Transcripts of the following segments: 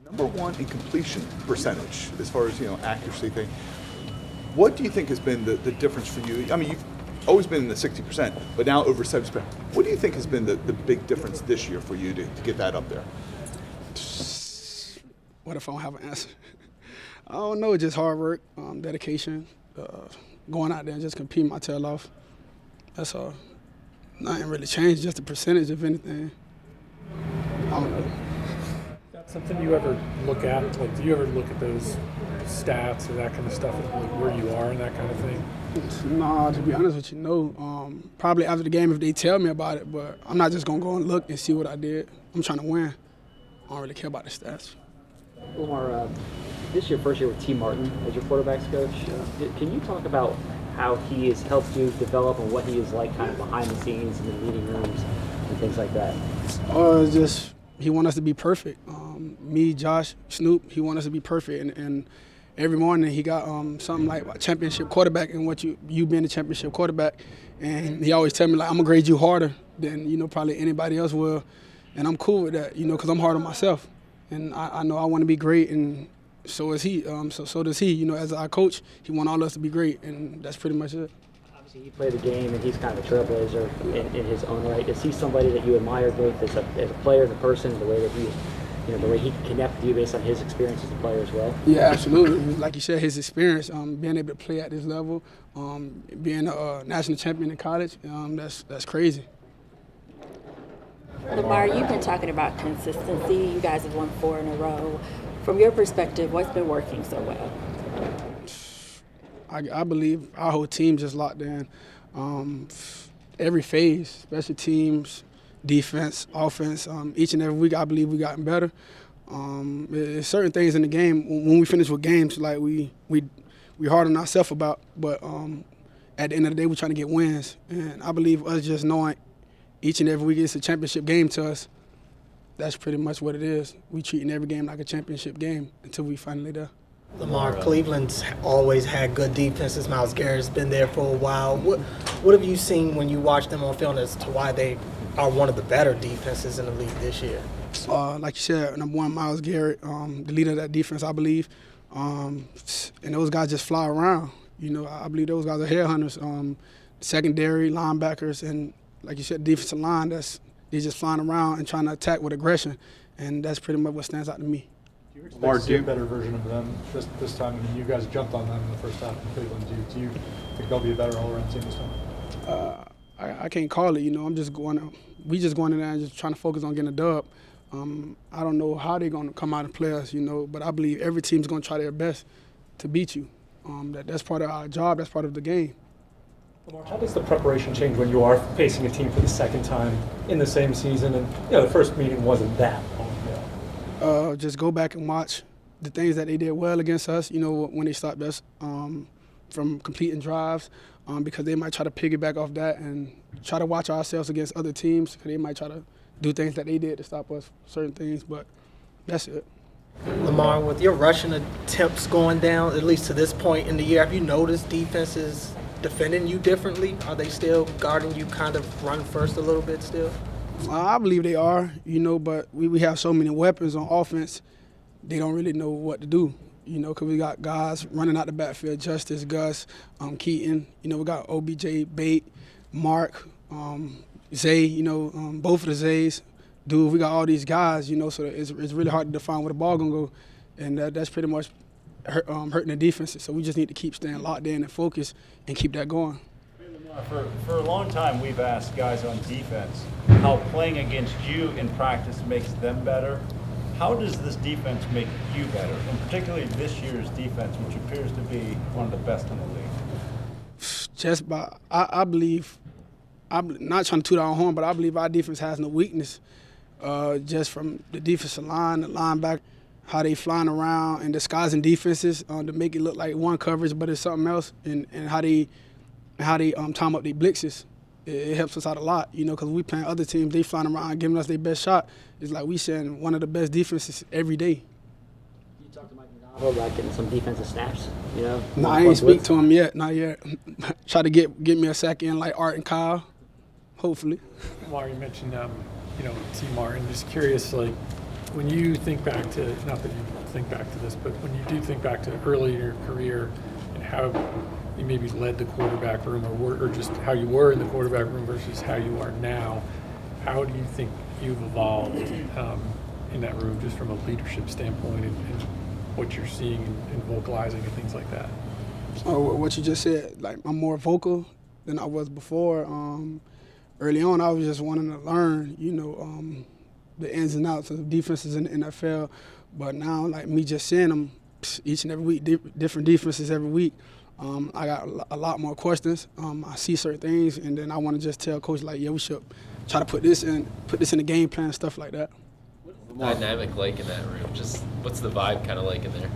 Number one in completion percentage, as far as accuracy thing. What do you think has been the difference for you? I mean, you've always been in the 60%, but now over 70%. What do you think has been the big difference this year for you to get that up there? What if I don't have an answer? I don't know, just hard work, dedication, going out there and just competing my tail off. That's all. Nothing really changed, just the percentage of anything. I don't know. That's something you ever look at? Like, do you ever look at those stats or that kind of stuff, like where you are and that kind of thing? Nah, to be honest with you, no. Probably after the game if they tell me about it, but I'm not just going to go and look and see what I did. I'm trying to win. I don't really care about the stats. Lamar, this is your first year with T. Martin as your quarterback's coach. Can you talk about how he has helped you develop and what he is like kind of behind the scenes in the meeting rooms and things like that? Just he wants us to be perfect. Me, Josh, Snoop, he wants us to be perfect. And every morning he got something like a championship quarterback and what you being a championship quarterback. And he always tell me, like, I'm going to grade you harder than, probably anybody else will. And I'm cool with that, because I'm hard on myself. And I know I want to be great, and so is he. So does he. As our coach, he wants all of us to be great, and that's pretty much it. Obviously, he played the game, and he's kind of a trailblazer in his own right. Is he somebody that you admire both as a player, as a person, the way that he, the way he can connect with you based on his experience as a player as well? Yeah, absolutely. Like you said, his experience, being able to play at this level, being a national champion in college, that's crazy. Lamar, you've been talking about consistency. You guys have won 4 in a row. From your perspective, what's been working so well? I believe our whole team just locked in. Every phase, special teams, defense, offense, each and every week I believe we've gotten better. There's certain things in the game, when we finish with games, like we hard on ourselves about, but at the end of the day, we're trying to get wins. And I believe us just knowing each and every week it's a championship game to us. That's pretty much what it is. We treating every game like a championship game until we finally there. Lamar, Cleveland's always had good defenses. Myles Garrett's been there for a while. What have you seen when you watch them on film as to why they are one of the better defenses in the league this year? Like you said, number one, Myles Garrett, the leader of that defense, I believe. And those guys just fly around. I believe those guys are headhunters. Secondary, linebackers, and like you said, defensive line, they're just flying around and trying to attack with aggression, and that's pretty much what stands out to me. Do you expect to see a better version of them this time? I mean, you guys jumped on them in the first half in Cleveland. Do you think they'll be a better all-around team this time? I can't call it. We just going in there and just trying to focus on getting a dub. I don't know how they're going to come out and play us, but I believe every team's going to try their best to beat you. That's part of our job. That's part of the game. How does the preparation change when you are facing a team for the second time in the same season? And the first meeting wasn't that long. Just go back and watch the things that they did well against us. When they stopped us from completing drives, because they might try to piggyback off that and try to watch ourselves against other teams. Because they might try to do things that they did to stop us, certain things. But that's it. Lamar, with your rushing attempts going down, at least to this point in the year, have you noticed defenses defending you differently? Are they still guarding you kind of run first a little bit still? I believe they are, but we have so many weapons on offense, they don't really know what to do, because we got guys running out the backfield, Justice, Gus, Keaton, we got OBJ, Bate, Mark, Zay, both of the Zays. Dude, we got all these guys, so it's really hard to define where the ball going to go, and that's pretty much hurting the defenses. So we just need to keep staying locked in and focused and keep that going. For a long time, we've asked guys on defense how playing against you in practice makes them better. How does this defense make you better, and particularly this year's defense, which appears to be one of the best in the league? I believe, I'm not trying to toot our own horn, but I believe our defense has no weakness. Just from the defensive line, the linebacker, how they flying around and disguising defenses to make it look like one coverage, but it's something else, and how they time up their blitzes. It helps us out a lot, because we playing other teams, they flying around giving us their best shot. It's like we send one of the best defenses every day. You talked to Mike McDonald about getting some defensive snaps, No, I ain't speak to him yet, not yet. Try to get me a sack in like Art and Kyle, hopefully. Lamar, you mentioned T. Martin. Just curious, when you think back to, not that you think back to this, but when you do think back to early in your career and how you maybe led the quarterback room or just how you were in the quarterback room versus how you are now, how do you think you've evolved in that room just from a leadership standpoint and what you're seeing and vocalizing and things like that? Oh, what you just said, like I'm more vocal than I was before. Early on, I was just wanting to learn, the ins and outs of defenses in the NFL. But now, like me just seeing them each and every week, different defenses every week, I got a lot more questions. I see certain things, and then I want to just tell coach, like, yeah, we should try to put this in the game plan, stuff like that. What's the dynamic like in that room? Just what's the vibe kind of like in there?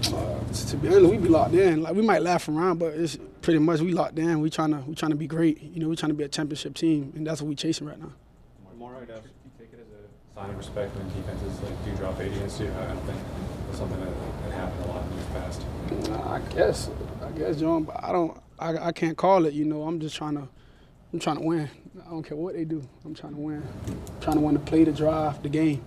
To be honest, we be locked in. Like we might laugh around, but it's pretty much we locked in. We trying to be great. We trying to be a championship team, and that's what we chasing right now. Lamar, do you take it as a sign of respect when defenses do drop 80 against you? I don't think that's something that happened a lot in the past. I guess, John, but I can't call it. I'm just trying to win. I don't care what they do. I'm trying to win. I'm trying to win the play, the drive, the game.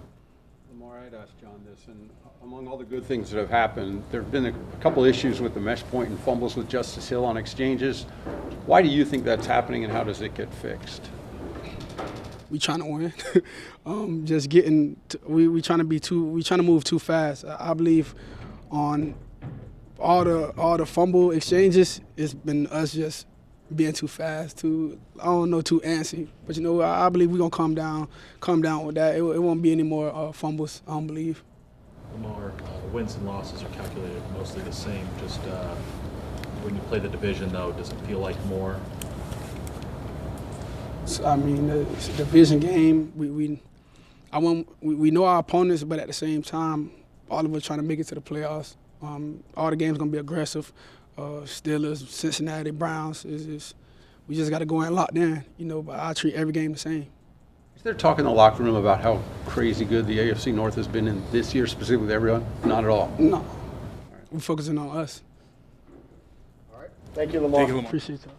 Lamar, I'd ask John this, and among all the good things that have happened, there have been a couple issues with the mesh point and fumbles with Justice Hill on exchanges. Why do you think that's happening, and how does it get fixed? We trying to win. Just getting. We trying to move too fast. I believe on all the fumble exchanges, it's been us just being too fast, too antsy. But I believe we're gonna calm down with that. It won't be any more fumbles. I don't believe. Lamar, wins and losses are calculated mostly the same. Just when you play the division, though, does it feel like more? So, I mean, the division game, we know our opponents, but at the same time, all of us trying to make it to the playoffs. All the games gonna be aggressive. Steelers, Cincinnati, Browns. We just got to go in locked in, But I treat every game the same. Is there talk in the locker room about how crazy good the AFC North has been in this year, specifically with everyone? Not at all. No. We're focusing on us. All right. Thank you, Lamar. Appreciate that.